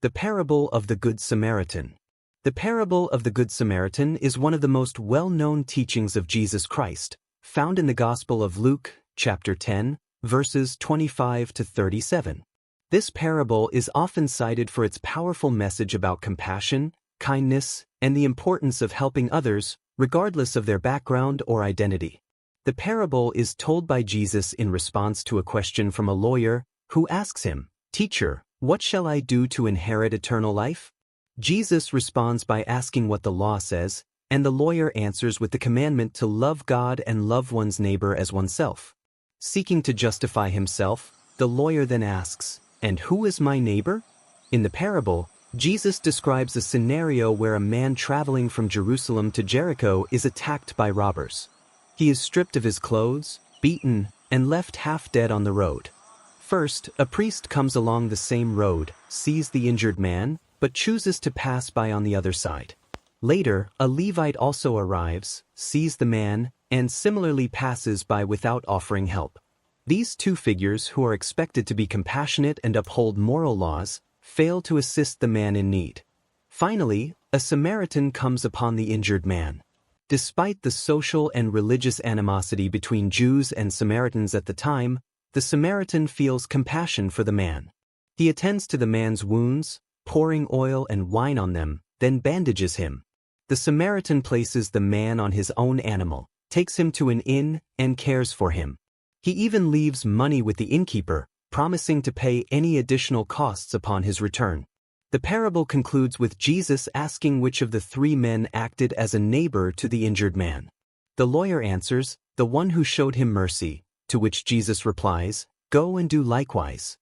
The parable of the Good Samaritan. The parable of the Good Samaritan is one of the most well-known teachings of Jesus Christ, found in the Gospel of Luke, chapter 10, verses 25 to 37. This parable is often cited for its powerful message about compassion, kindness, and the importance of helping others, regardless of their background or identity. The parable is told by Jesus in response to a question from a lawyer who asks him, "Teacher, what shall I do to inherit eternal life?" Jesus responds by asking what the law says, and the lawyer answers with the commandment to love God and love one's neighbor as oneself. Seeking to justify himself, the lawyer then asks, "And who is my neighbor?" In the parable, Jesus describes a scenario where a man traveling from Jerusalem to Jericho is attacked by robbers. He is stripped of his clothes, beaten, and left half dead on the road. First, a priest comes along the same road, sees the injured man, but chooses to pass by on the other side. Later, a Levite also arrives, sees the man, and similarly passes by without offering help. These two figures, who are expected to be compassionate and uphold moral laws, fail to assist the man in need. Finally, a Samaritan comes upon the injured man. Despite the social and religious animosity between Jews and Samaritans at the time, the Samaritan feels compassion for the man. He attends to the man's wounds, pouring oil and wine on them, then bandages him. The Samaritan places the man on his own animal, takes him to an inn, and cares for him. He even leaves money with the innkeeper, promising to pay any additional costs upon his return. The parable concludes with Jesus asking which of the three men acted as a neighbor to the injured man. The lawyer answers, "The one who showed him mercy," to which Jesus replies, "Go and do likewise."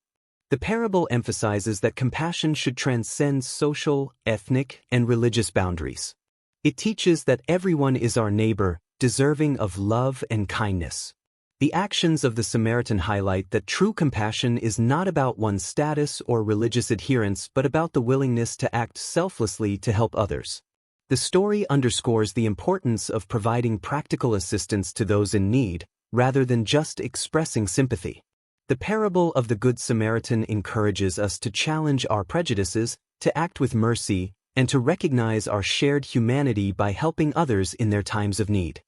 The parable emphasizes that compassion should transcend social, ethnic, and religious boundaries. It teaches that everyone is our neighbor, deserving of love and kindness. The actions of the Samaritan highlight that true compassion is not about one's status or religious adherence but about the willingness to act selflessly to help others. The story underscores the importance of providing practical assistance to those in need, rather than just expressing sympathy. The parable of the Good Samaritan encourages us to challenge our prejudices, to act with mercy, and to recognize our shared humanity by helping others in their times of need.